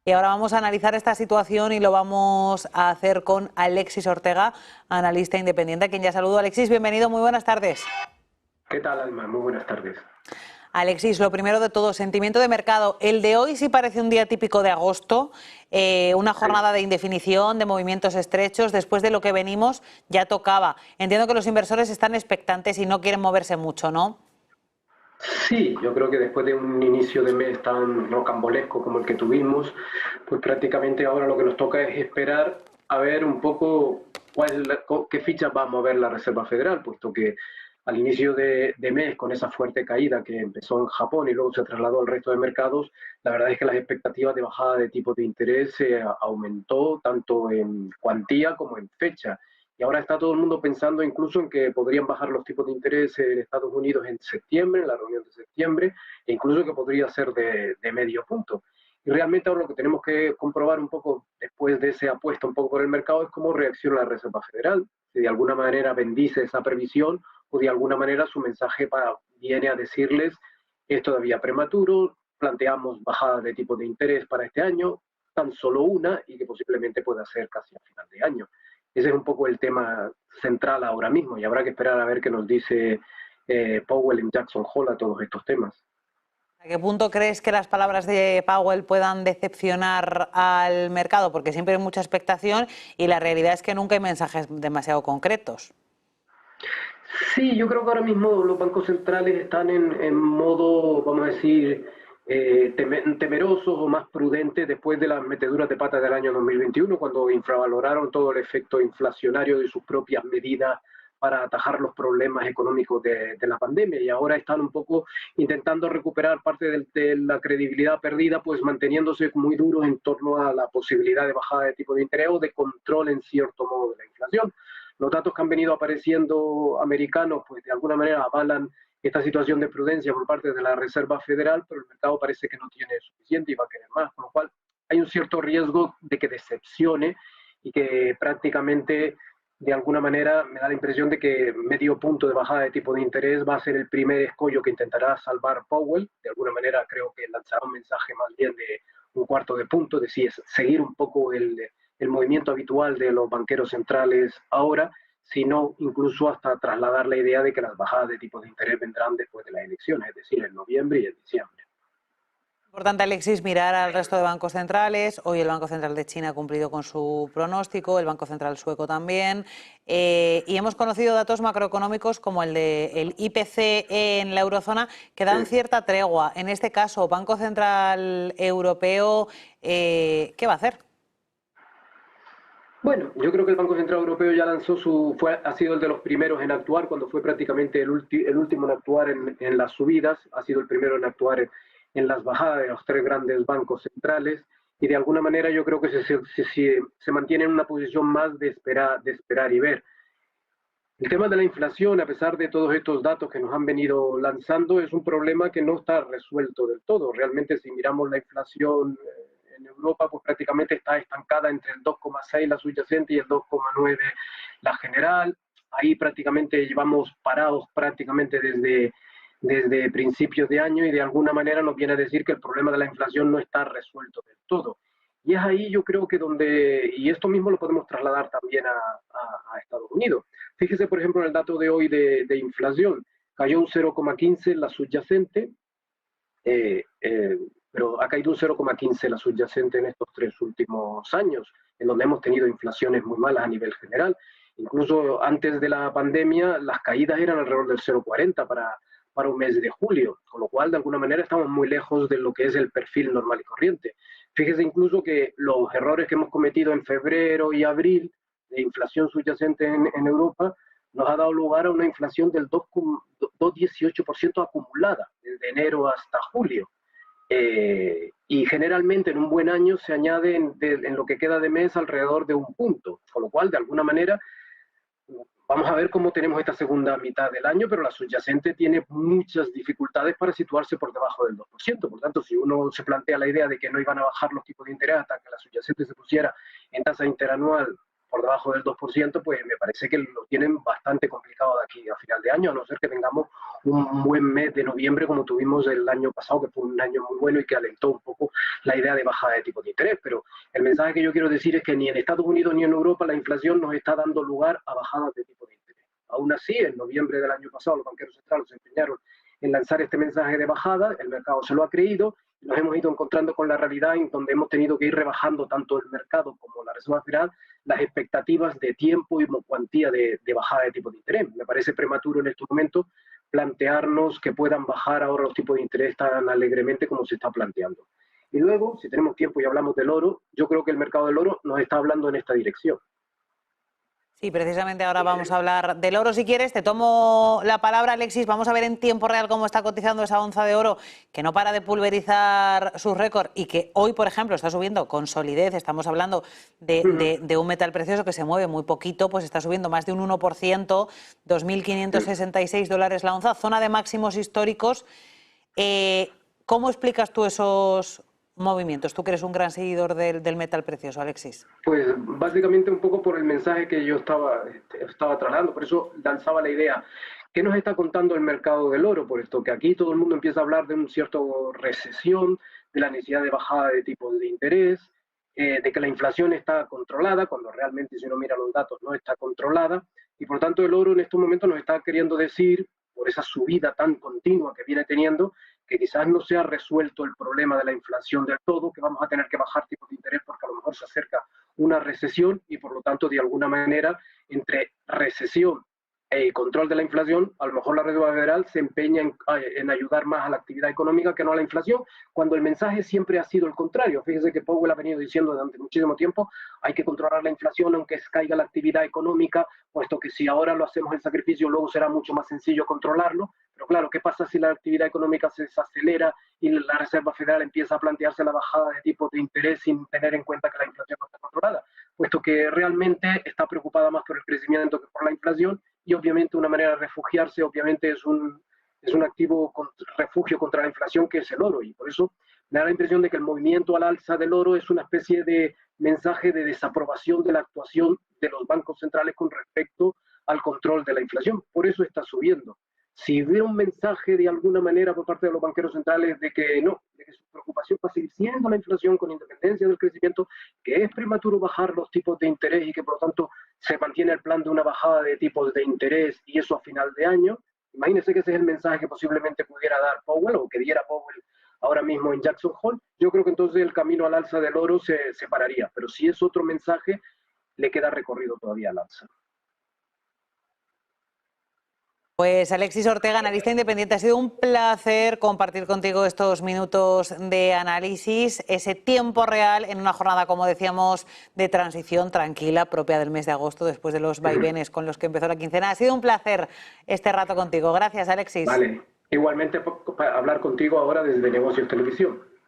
Y ahora vamos a analizar esta situación y lo vamos a hacer con Alexis Ortega, analista independiente, a quien ya saludo. Alexis, bienvenido, muy buenas tardes. ¿Qué tal, Alma? Muy buenas tardes. Alexis, lo primero de todo, sentimiento de mercado. El de hoy sí parece un día típico de agosto, una jornada de indefinición, de movimientos estrechos. Después de lo que venimos, ya tocaba. Entiendo que los inversores están expectantes y no quieren moverse mucho, ¿no? Sí, yo creo que después de un inicio de mes tan rocambolesco como el que tuvimos, pues prácticamente ahora lo que nos toca es esperar a ver un poco qué fichas va a mover la Reserva Federal, puesto que al inicio de mes, con esa fuerte caída que empezó en Japón y luego se trasladó al resto de mercados, la verdad es que las expectativas de bajada de tipos de interés aumentó tanto en cuantía como en fecha. Y ahora está todo el mundo pensando incluso en que podrían bajar los tipos de interés en Estados Unidos en septiembre, en la reunión de septiembre, e incluso que podría ser de medio punto. Y realmente ahora lo que tenemos que comprobar un poco después de esa apuesta un poco por el mercado es cómo reacciona la Reserva Federal. Si de alguna manera bendice esa previsión o de alguna manera su mensaje viene a decirles es todavía prematuro, planteamos bajada de tipos de interés para este año, tan solo una y que posiblemente pueda ser casi a final de año. Ese es un poco el tema central ahora mismo y habrá que esperar a ver qué nos dice Powell en Jackson Hole a todos estos temas. ¿A qué punto crees que las palabras de Powell puedan decepcionar al mercado? Porque siempre hay mucha expectación y la realidad es que nunca hay mensajes demasiado concretos. Sí, yo creo que ahora mismo los bancos centrales están en modo, vamos a decir, temerosos o más prudentes después de las meteduras de pata del año 2021, cuando infravaloraron todo el efecto inflacionario de sus propias medidas para atajar los problemas económicos de la pandemia, y ahora están un poco intentando recuperar parte de la credibilidad perdida, pues manteniéndose muy duros en torno a la posibilidad de bajada de tipo de interés o de control en cierto modo de la inflación. Los datos que han venido apareciendo americanos, pues de alguna manera avalan esta situación de prudencia por parte de la Reserva Federal, pero el mercado parece que no tiene suficiente y va a querer más, con lo cual hay un cierto riesgo de que decepcione y que prácticamente de alguna manera me da la impresión de que medio punto de bajada de tipo de interés va a ser el primer escollo que intentará salvar Powell. De alguna manera creo que lanzará un mensaje más bien de un cuarto de punto, de si es seguir un poco el movimiento habitual de los banqueros centrales ahora, sino incluso hasta trasladar la idea de que las bajadas de tipos de interés vendrán después de las elecciones, es decir, en noviembre y en diciembre. Importante, Alexis, mirar al resto de bancos centrales. Hoy el Banco Central de China ha cumplido con su pronóstico, el Banco Central sueco también. Y hemos conocido datos macroeconómicos como el del IPC en la eurozona que dan cierta tregua. En este caso, Banco Central Europeo, ¿qué va a hacer? Bueno, yo creo que el Banco Central Europeo ya lanzó ha sido el de los primeros en actuar cuando fue prácticamente el último en actuar en las subidas, ha sido el primero en actuar en las bajadas de los tres grandes bancos centrales y de alguna manera yo creo que se mantiene en una posición más de esperar y ver. El tema de la inflación, a pesar de todos estos datos que nos han venido lanzando, es un problema que no está resuelto del todo. Realmente, si miramos la inflación en Europa, pues prácticamente está estancada entre el 2,6 la subyacente y el 2,9 la general. Ahí prácticamente llevamos parados prácticamente desde principios de año y de alguna manera nos viene a decir que el problema de la inflación no está resuelto del todo. Y es ahí yo creo que y esto mismo lo podemos trasladar también a Estados Unidos. Fíjese, por ejemplo, en el dato de hoy de inflación. Cayó un 0,15 la subyacente, eh, eh, pero ha caído un 0,15 la subyacente en estos 3 últimos años, en donde hemos tenido inflaciones muy malas a nivel general. Incluso antes de la pandemia, las caídas eran alrededor del 0,40 para un mes de julio, con lo cual de alguna manera estamos muy lejos de lo que es el perfil normal y corriente. Fíjese incluso que los errores que hemos cometido en febrero y abril de inflación subyacente en Europa nos ha dado lugar a una inflación del 2,18% acumulada desde enero hasta julio. Y generalmente en un buen año se añade en lo que queda de mes alrededor de un punto, con lo cual de alguna manera vamos a ver cómo tenemos esta segunda mitad del año, pero la subyacente tiene muchas dificultades para situarse por debajo del 2%. Por tanto, si uno se plantea la idea de que no iban a bajar los tipos de interés hasta que la subyacente se pusiera en tasa interanual por debajo del 2%, pues me parece que lo tienen bastante complicado de aquí a final de año, a no ser que tengamos un buen mes de noviembre como tuvimos el año pasado, que fue un año muy bueno y que alentó un poco la idea de bajada de tipos de interés. Pero el mensaje que yo quiero decir es que ni en Estados Unidos ni en Europa la inflación nos está dando lugar a bajadas de tipos de interés. Aún así, en noviembre del año pasado los banqueros centrales se empeñaron en lanzar este mensaje de bajada, el mercado se lo ha creído, nos hemos ido encontrando con la realidad en donde hemos tenido que ir rebajando tanto el mercado como la Reserva Federal las expectativas de tiempo y cuantía de bajada de tipos de interés. Me parece prematuro en estos momentos plantearnos que puedan bajar ahora los tipos de interés tan alegremente como se está planteando. Y luego, si tenemos tiempo y hablamos del oro, yo creo que el mercado del oro nos está hablando en esta dirección. Sí, precisamente ahora vamos a hablar del oro. Si quieres, te tomo la palabra, Alexis. Vamos a ver en tiempo real cómo está cotizando esa onza de oro, que no para de pulverizar sus récords y que hoy, por ejemplo, está subiendo con solidez. Estamos hablando de un metal precioso que se mueve muy poquito, pues está subiendo más de un 1%, 2.566 dólares la onza, zona de máximos históricos. ¿Cómo explicas tú esos movimientos? Tú que eres un gran seguidor del metal precioso, Alexis. Pues básicamente un poco por el mensaje que yo estaba trasladando, por eso lanzaba la idea. ¿Qué nos está contando el mercado del oro? Por esto que aquí todo el mundo empieza a hablar de una cierta recesión, de la necesidad de bajada de tipos de interés, de que la inflación está controlada, cuando realmente si uno mira los datos no está controlada, y por tanto el oro en estos momentos nos está queriendo decir, por esa subida tan continua que viene teniendo, que quizás no se ha resuelto el problema de la inflación del todo, que vamos a tener que bajar tipos de interés porque a lo mejor se acerca una recesión y por lo tanto de alguna manera entre recesión y control de la inflación, a lo mejor la Reserva Federal se empeña en ayudar más a la actividad económica que no a la inflación, cuando el mensaje siempre ha sido el contrario. Fíjese que Powell ha venido diciendo durante muchísimo tiempo, hay que controlar la inflación aunque caiga la actividad económica, puesto que si ahora lo hacemos el sacrificio, luego será mucho más sencillo controlarlo. Pero claro, ¿qué pasa si la actividad económica se desacelera y la Reserva Federal empieza a plantearse la bajada de tipos de interés sin tener en cuenta que la inflación no está controlada? Puesto que realmente está preocupada más por el crecimiento que por la inflación, y obviamente una manera de refugiarse obviamente es un activo refugio contra la inflación, que es el oro, y por eso me da la impresión de que el movimiento al alza del oro es una especie de mensaje de desaprobación de la actuación de los bancos centrales con respecto al control de la inflación. Por eso está subiendo. Si hubiera un mensaje de alguna manera por parte de los banqueros centrales de que no, de que su preocupación va a seguir siendo la inflación con independencia del crecimiento, que es prematuro bajar los tipos de interés y que por lo tanto se mantiene el plan de una bajada de tipos de interés y eso a final de año, imagínense que ese es el mensaje que posiblemente pudiera dar Powell o que diera Powell ahora mismo en Jackson Hole. Yo creo que entonces el camino al alza del oro se separaría, pero si es otro mensaje, le queda recorrido todavía al alza. Pues Alexis Ortega, analista independiente, ha sido un placer compartir contigo estos minutos de análisis, ese tiempo real en una jornada, como decíamos, de transición tranquila, propia del mes de agosto, después de los vaivenes con los que empezó la quincena. Ha sido un placer este rato contigo. Gracias, Alexis. Vale, igualmente para hablar contigo ahora desde Negocios Televisión.